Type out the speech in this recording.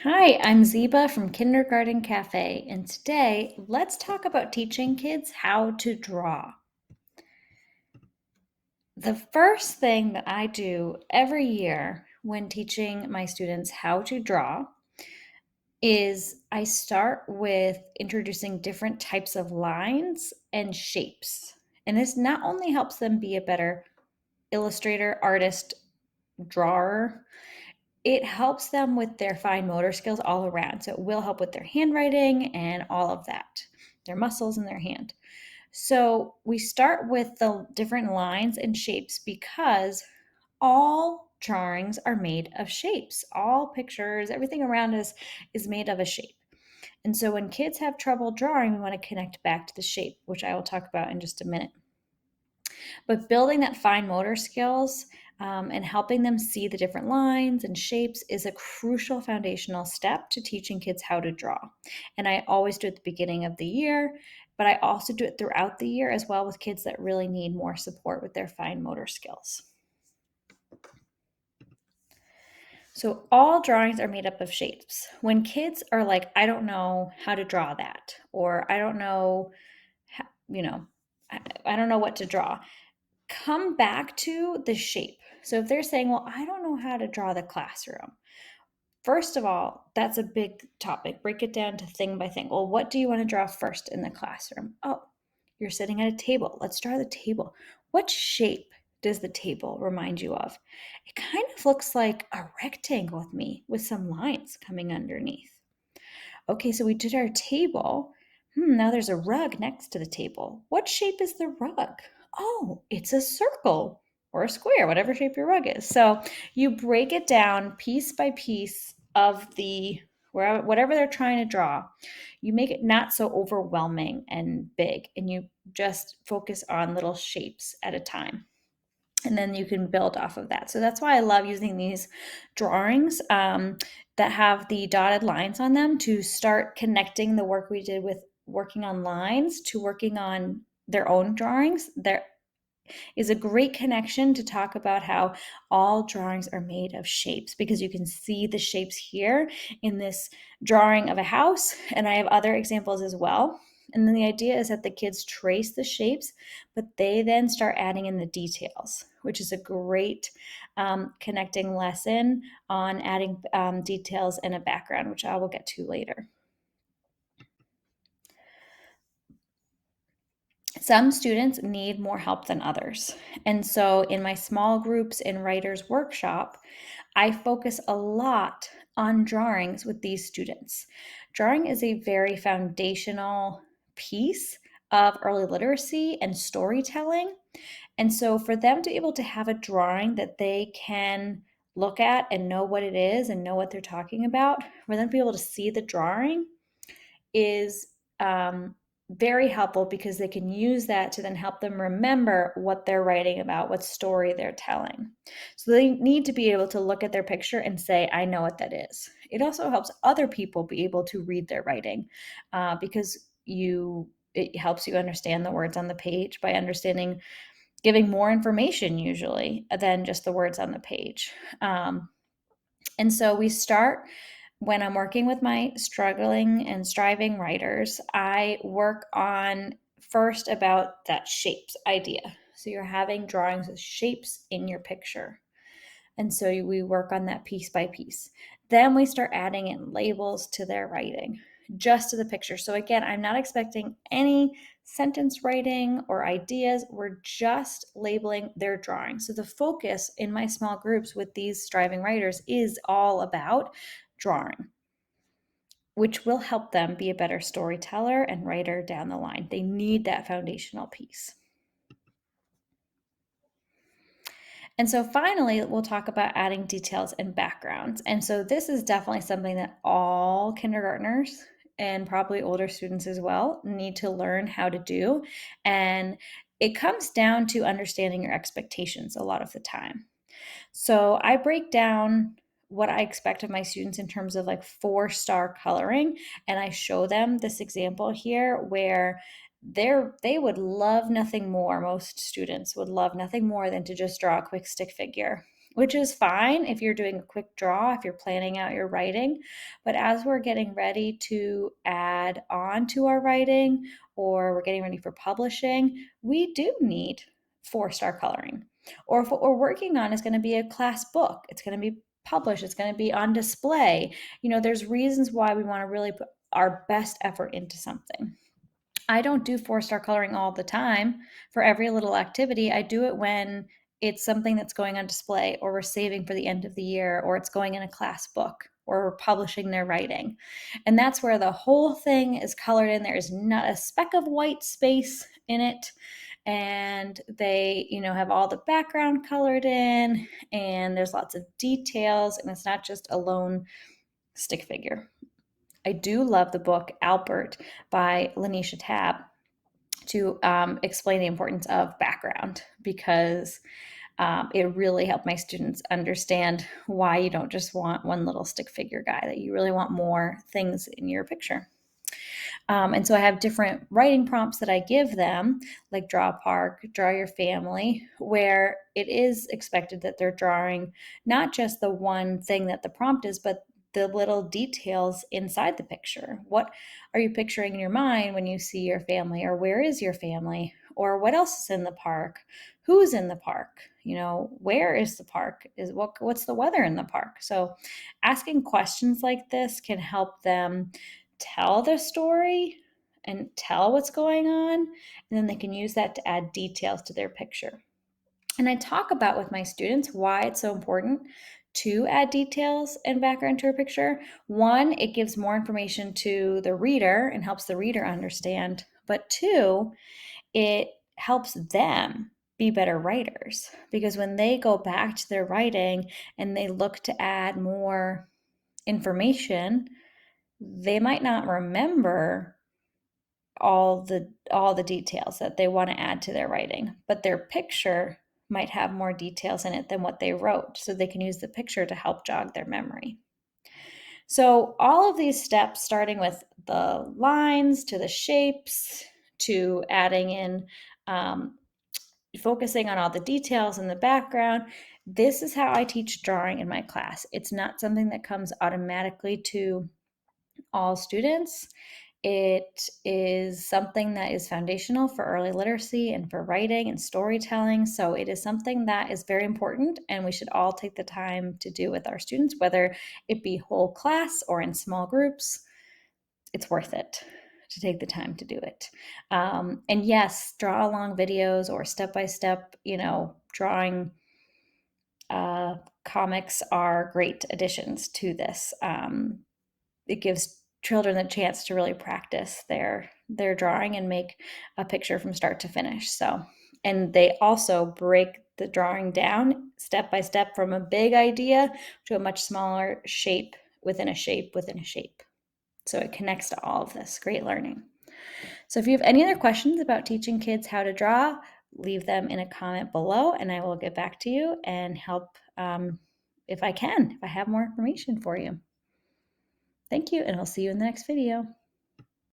Hi, I'm Zeba from Kindergarten Cafe, and today let's talk about teaching kids how to draw. The first thing that I do every year when teaching my students how to draw is I start with introducing different types of lines and shapes. And this not only helps them be a better illustrator, artist, drawer, it helps them with their fine motor skills all around. So it will help with their handwriting and all of that, their muscles in their hand. So we start with the different lines and shapes because all drawings are made of shapes. All pictures, everything around us is made of a shape. And so when kids have trouble drawing, we want to connect back to the shape, which I will talk about in just a minute. But building that fine motor skills and helping them see the different lines and shapes is a crucial foundational step to teaching kids how to draw. And I always do it at the beginning of the year, but I also do it throughout the year as well with kids that really need more support with their fine motor skills. So all drawings are made up of shapes. When kids are like, I don't know how to draw that, or I don't know, you know, I don't know what to draw, come back to the shape. So if they're saying, well, I don't know how to draw the classroom, first of all, that's a big topic. Break it down to thing by thing. Well, what do you want to draw first in the classroom? Oh, you're sitting at a table. Let's draw the table. What shape does the table remind you of? It kind of looks like a rectangle with me with some lines coming underneath. Okay, so we did our table. Now there's a rug next to the table. What shape is the rug? Oh, it's a circle or a square, whatever shape your rug is. So you break it down piece by piece of the whatever they're trying to draw. You make it not so overwhelming and big, and you just focus on little shapes at a time, and then you can build off of that. So that's why I love using these drawings that have the dotted lines on them to start connecting the work we did with working on lines to working on their own drawings. There is a great connection to talk about how all drawings are made of shapes, because you can see the shapes here in this drawing of a house, and I have other examples as well. And then the idea is that the kids trace the shapes, but they then start adding in the details, which is a great connecting lesson on adding details and a background, which I will get to later. Some students need more help than others. And so in my small groups in writers workshop, I focus a lot on drawings with these students. Drawing is a very foundational piece of early literacy and storytelling. And so for them to be able to have a drawing that they can look at and know what it is and know what they're talking about, for them to be able to see the drawing is very helpful, because they can use that to then help them remember what they're writing about, what story they're telling. So they need to be able to look at their picture and say, I know what that is. It also helps other people be able to read their writing, because it helps you understand the words on the page by understanding, giving more information usually than just the words on the page. And so we start when I'm working with my struggling and striving writers, I work on first about that shapes idea. So you're having drawings with shapes in your picture. And so we work on that piece by piece. Then we start adding in labels to their writing, just to the picture. So again, I'm not expecting any sentence writing or ideas. We're just labeling their drawing. So the focus in my small groups with these striving writers is all about drawing, which will help them be a better storyteller and writer down the line. They need that foundational piece. And so finally, we'll talk about adding details and backgrounds. And so this is definitely something that all kindergartners and probably older students as well need to learn how to do. And it comes down to understanding your expectations a lot of the time. So I break down what I expect of my students in terms of like 4-star coloring. And I show them this example here where they would love nothing more. Most students would love nothing more than to just draw a quick stick figure. which is fine if you're doing a quick draw, if you're planning out your writing. But as we're getting ready to add on to our writing or we're getting ready for publishing, we do need 4-star coloring. Or if what we're working on is going to be a class book, it's going to be published, it's going to be on display. There's reasons why we want to really put our best effort into something. I don't do 4-star coloring all the time for every little activity. I do it when it's something that's going on display, or we're saving for the end of the year, or it's going in a class book, or we're publishing their writing. And that's where the whole thing is colored in. There is not a speck of white space in it. And they, have all the background colored in, and there's lots of details, and it's not just a lone stick figure. I do love the book Albert by Lanisha Tab to explain the importance of background, because it really helped my students understand why you don't just want one little stick figure guy, that you really want more things in your picture. And so I have different writing prompts that I give them, like draw a park, draw your family, where it is expected that they're drawing not just the one thing that the prompt is, but the little details inside the picture. What are you picturing in your mind when you see your family? Or where is your family? Or what else is in the park? Who's in the park? Where is the park? What's the weather in the park? So asking questions like this can help them tell the story and tell what's going on, and then they can use that to add details to their picture. And I talk about with my students why it's so important to add details and background to a picture. One, it gives more information to the reader and helps the reader understand. But two, it helps them be better writers, because when they go back to their writing and they look to add more information, they might not remember all the details that they want to add to their writing, but their picture might have more details in it than what they wrote, so they can use the picture to help jog their memory. So all of these steps, starting with the lines to the shapes to adding in focusing on all the details in the background, this is how I teach drawing in my class. It's not something that comes automatically to all students. It is something that is foundational for early literacy and for writing and storytelling. So it is something that is very important, and we should all take the time to do with our students, whether it be whole class or in small groups. It's worth it to take the time to do it. And yes, draw along videos or step-by-step, drawing comics are great additions to this. It gives children a chance to really practice their drawing and make a picture from start to finish. So, and they also break the drawing down step by step from a big idea to a much smaller shape within a shape within a shape. So it connects to all of this. Great learning. So if you have any other questions about teaching kids how to draw, leave them in a comment below, and I will get back to you and help if I have more information for you. Thank you, and I'll see you in the next video.